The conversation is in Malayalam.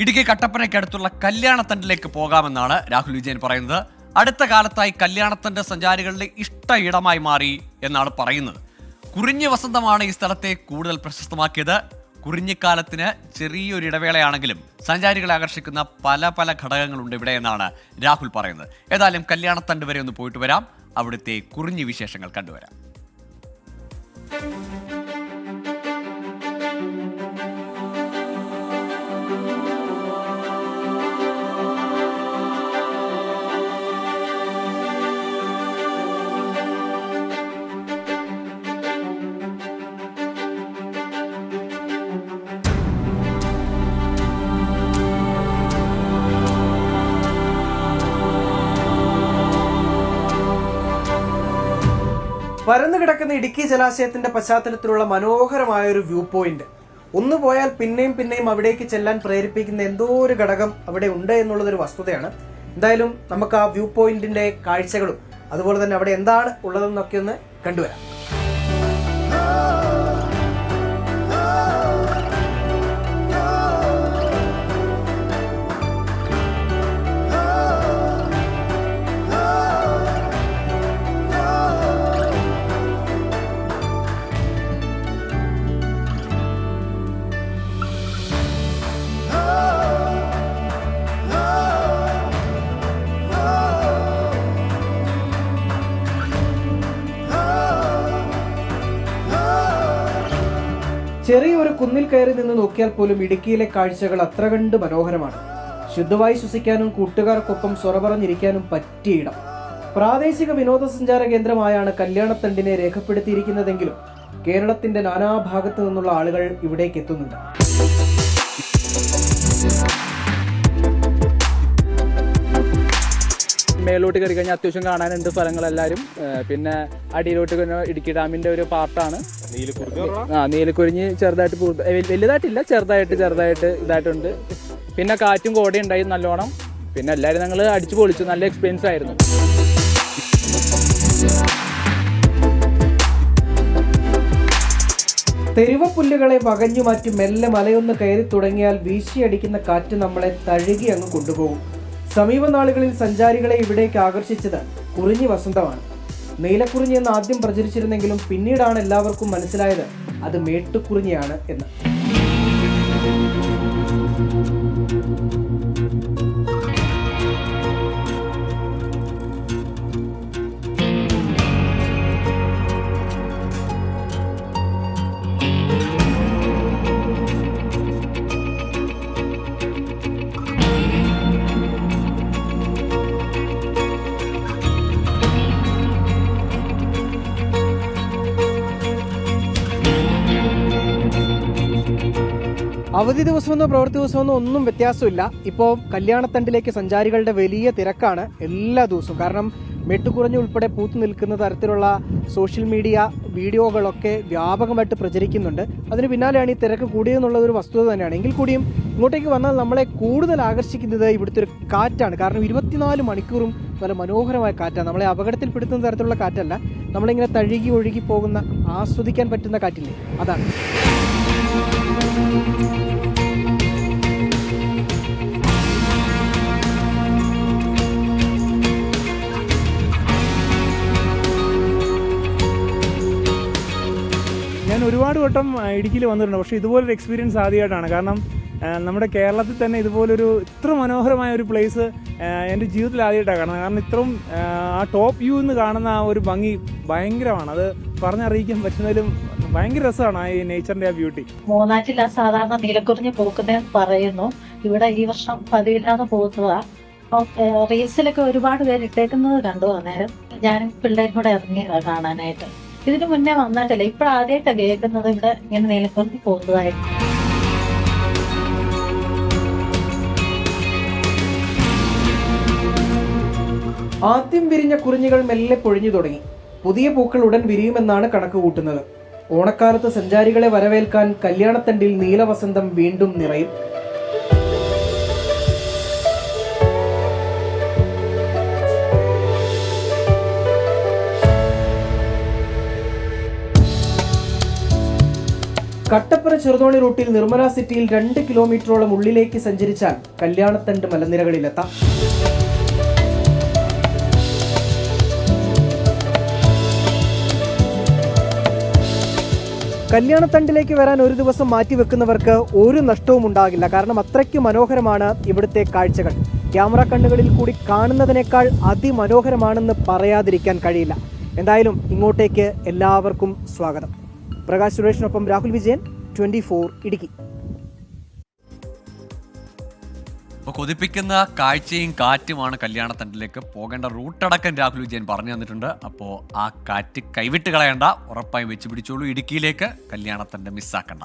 ഇടുക്കി കട്ടപ്പനയ്ക്കടുത്തുള്ള കല്യാണത്തണ്ടിലേക്ക് പോകാമെന്നാണ് രാഹുൽ വിജയൻ പറയുന്നത്. അടുത്ത കാലത്തായി കല്യാണത്തണ്ട് സഞ്ചാരികളുടെ ഇഷ്ട ഇടമായി മാറി എന്നാണ് പറയുന്നത്. കുറിഞ്ഞി വസന്തമാണ് ഈ സ്ഥലത്തെ കൂടുതൽ പ്രശസ്തമാക്കിയത്. കുറിഞ്ഞിക്കാലത്തിന് ചെറിയൊരു ഇടവേളയാണെങ്കിലും സഞ്ചാരികളെ ആകർഷിക്കുന്ന പല പല ഘടകങ്ങളുണ്ട് ഇവിടെ എന്നാണ് രാഹുൽ പറയുന്നത്. ഏതായാലും കല്യാണത്തണ്ട് വരെ ഒന്ന് പോയിട്ട് വരാം, അവിടുത്തെ കുറിഞ്ഞി വിശേഷങ്ങൾ കണ്ടുവരാം. പരന്നു കിടക്കുന്ന ഇടുക്കി ജലാശയത്തിന്റെ പശ്ചാത്തലത്തിലുള്ള മനോഹരമായൊരു വ്യൂ പോയിന്റ്. ഒന്ന് പോയാൽ പിന്നെയും പിന്നെയും അവിടേക്ക് ചെല്ലാൻ പ്രേരിപ്പിക്കുന്ന എന്തോ ഒരു ഘടകം അവിടെ ഉണ്ട് എന്നുള്ളതൊരു വസ്തുതയാണ്. എന്തായാലും നമുക്ക് ആ വ്യൂ പോയിന്റിന്റെ കാഴ്ചകളും അതുപോലെ തന്നെ അവിടെ എന്താണ് ഉള്ളതെന്നൊക്കെ ഒന്ന് കണ്ടുവരാം. ചെറിയൊരു കുന്നിൽ കയറി നിന്ന് നോക്കിയാൽ പോലും ഇടുക്കിയിലെ കാഴ്ചകൾ അത്ര കണ്ട് മനോഹരമാണ്. ശുദ്ധമായി ശ്വസിക്കാനും കൂട്ടുകാർക്കൊപ്പം സ്വറ പറഞ്ഞിരിക്കാനും പറ്റിയ ഇടം. പ്രാദേശിക വിനോദസഞ്ചാര കേന്ദ്രമായാണ് കല്യാണത്തണ്ടിനെ രേഖപ്പെടുത്തിയിരിക്കുന്നതെങ്കിലും കേരളത്തിന്റെ നാനാഭാഗത്തു നിന്നുള്ള ആളുകൾ ഇവിടേക്ക് എത്തുന്നുണ്ട്. മേലോട്ട് കയറി കഴിഞ്ഞാൽ അത്യാവശ്യം കാണാനുണ്ട് സ്ഥലങ്ങളെല്ലാവരും. പിന്നെ അടിയിലോട്ട് ഇടുക്കി ഡാമിന്റെ ഒരു പാർട്ടാണ് നീലക്കുറിഞ്ഞി. ചെറുതായിട്ട് വലുതായിട്ടില്ല, ചെറുതായിട്ട് ഇതായിട്ടുണ്ട്. പിന്നെ കാറ്റും കോടയും ഉണ്ടായി നല്ലോണം. പിന്നെ എല്ലാവരും ഞങ്ങൾ അടിച്ചു പൊളിച്ചു, നല്ല എക്സ്പീരിയൻസ് ആയിരുന്നു. തെരുവപ്പുല്ലുകളെ വകഞ്ഞു മാറ്റി മെല്ലെ മലയൊന്ന് കയറി തുടങ്ങിയാൽ വീശിയടിക്കുന്ന കാറ്റ് നമ്മളെ തഴുകി അങ്ങ് കൊണ്ടുപോകും. സമീപ നാളുകളിൽ സഞ്ചാരികളെ ഇവിടേക്ക് ആകർഷിച്ചത് കുറിഞ്ഞി വസന്തമാണ്. നീലക്കുറിഞ്ഞി എന്ന് ആദ്യം പ്രചരിച്ചിരുന്നെങ്കിലും പിന്നീടാണ് എല്ലാവർക്കും മനസ്സിലായത് അത് മേട്ടുക്കുറിഞ്ഞിയാണ് എന്ന്. അവധി ദിവസമെന്നോ പ്രവൃത്തി ദിവസമെന്നോ ഒന്നും വ്യത്യാസമില്ല. ഇപ്പോൾ കല്യാണത്തണ്ടിലേക്ക് സഞ്ചാരികളുടെ വലിയ തിരക്കാണ് എല്ലാ ദിവസവും. കാരണം മെട്ടുകുറഞ്ഞ് ഉൾപ്പെടെ പൂത്തു നിൽക്കുന്ന തരത്തിലുള്ള സോഷ്യൽ മീഡിയ വീഡിയോകളൊക്കെ വ്യാപകമായിട്ട് പ്രചരിക്കുന്നുണ്ട്. അതിന് പിന്നാലെയാണ് ഈ തിരക്ക് കൂടിയെന്നുള്ളതൊരു വസ്തുത തന്നെയാണ്. എങ്കിൽ കൂടിയും ഇങ്ങോട്ടേക്ക് വന്നാൽ നമ്മളെ കൂടുതൽ ആകർഷിക്കുന്നത് ഇവിടുത്തെ ഒരു കാറ്റാണ്. കാരണം 24 മണിക്കൂറും നല്ല മനോഹരമായ കാറ്റാണ്. നമ്മളെ അപകടത്തിൽപ്പെടുത്തുന്ന തരത്തിലുള്ള കാറ്റല്ല, നമ്മളിങ്ങനെ തഴുകി ഒഴുകി പോകുന്ന ആസ്വദിക്കാൻ പറ്റുന്ന കാറ്റില്ലേ, അതാണ്. ഞാൻ ഒരുപാട് വട്ടം ഇടുക്കിയിൽ വന്നിട്ടുണ്ട്, പക്ഷേ ഇതുപോലൊരു എക്സ്പീരിയൻസ് ആദ്യമായിട്ടാണ്. കാരണം നമ്മുടെ കേരളത്തിൽ തന്നെ ഇതുപോലൊരു ഇത്ര മനോഹരമായ ഒരു പ്ലേസ് എൻ്റെ ജീവിതത്തിൽ ആദ്യമായിട്ടാണ് കാണുന്നത്. കാരണം ഇത്രയും ആ ടോപ്പ് വ്യൂ എന്ന് കാണുന്ന ആ ഒരു ഭംഗി ഭയങ്കരമാണ്. അത് പറഞ്ഞറിയിക്കാൻ പറ്റുന്നതിലും ഭയങ്കര രസമാണ് ഈ നേച്ചറിന്റെ ആ ബ്യൂട്ടി. മൂന്നാറ്റിൽ സാധാരണ നീലക്കുറിഞ്ഞ് പൂക്കുന്നതെന്ന് പറയുന്നു. ഇവിടെ ഈ വർഷം പതിവില്ലാതെ പോകുന്നതാ. റീൽസിലൊക്കെ ഒരുപാട് പേര് ഇട്ടേക്കുന്നത് കണ്ടു. അന്നേരം ഞാനും പിള്ളേരും കൂടെ ഇറങ്ങിയതാ കാണാനായിട്ട്. ഇതിനു മുന്നേ വന്നിട്ടില്ല, ഇപ്പോഴാദ്യമായിട്ടാണ് കേൾക്കുന്നത് ഇവിടെ ഇങ്ങനെ നീലക്കുറിഞ്ഞ് പോകുന്നതായിട്ട്. ആദ്യം വിരിഞ്ഞ കുറിഞ്ഞികൾ മെല്ലെ പൊഴിഞ്ഞു തുടങ്ങി. പുതിയ പൂക്കൾ ഉടൻ വിരിയുമെന്നാണ് കണക്ക് കൂട്ടുന്നത്. ഓണക്കാലത്ത് സഞ്ചാരികളെ വരവേൽക്കാൻ കല്യാണത്തണ്ടിൽ നീലവസന്തം വീണ്ടും നിറയും. കട്ടപ്പന ചെറുതോണി റൂട്ടിൽ നിർമ്മല സിറ്റിയിൽ 2 കിലോമീറ്ററോളം ഉള്ളിലേക്ക് സഞ്ചരിച്ചാൽ കല്യാണത്തണ്ട് മലനിരകളിലെത്താം. കല്യാണത്തണ്ടിലേക്ക് വരാൻ ഒരു ദിവസം മാറ്റിവെക്കുന്നവർക്ക് ഒരു നഷ്ടവും ഉണ്ടാകില്ല. കാരണം അത്രയ്ക്ക് മനോഹരമാണ് ഇവിടുത്തെ കാഴ്ചകൾ. ക്യാമറ കണ്ണുകളിൽ കൂടി കാണുന്നതിനേക്കാൾ അതിമനോഹരമാണെന്ന് പറയാതിരിക്കാൻ കഴിയില്ല. എന്തായാലും ഇങ്ങോട്ടേക്ക് എല്ലാവർക്കും സ്വാഗതം. പ്രകാശ് സുരേഷിനൊപ്പം രാഹുൽ വിജയൻ, 24 ഇടുക്കി. അപ്പോൾ കൊതിപ്പിക്കുന്ന കാഴ്ചയും കാറ്റുമാണ് കല്യാണത്തണ്ടിലേക്ക് പോകേണ്ട റൂട്ടടക്കം രാഹുൽ വിജയൻ പറഞ്ഞു തന്നിട്ടുണ്ട്. അപ്പോൾ ആ കാറ്റ് കൈവിട്ട് കളയണ്ട, ഉറപ്പായും വെച്ച് പിടിച്ചോളൂ. ഇടുക്കിയിലേക്ക് കല്യാണത്തണ്ട് മിസ്സാക്കണ്ട.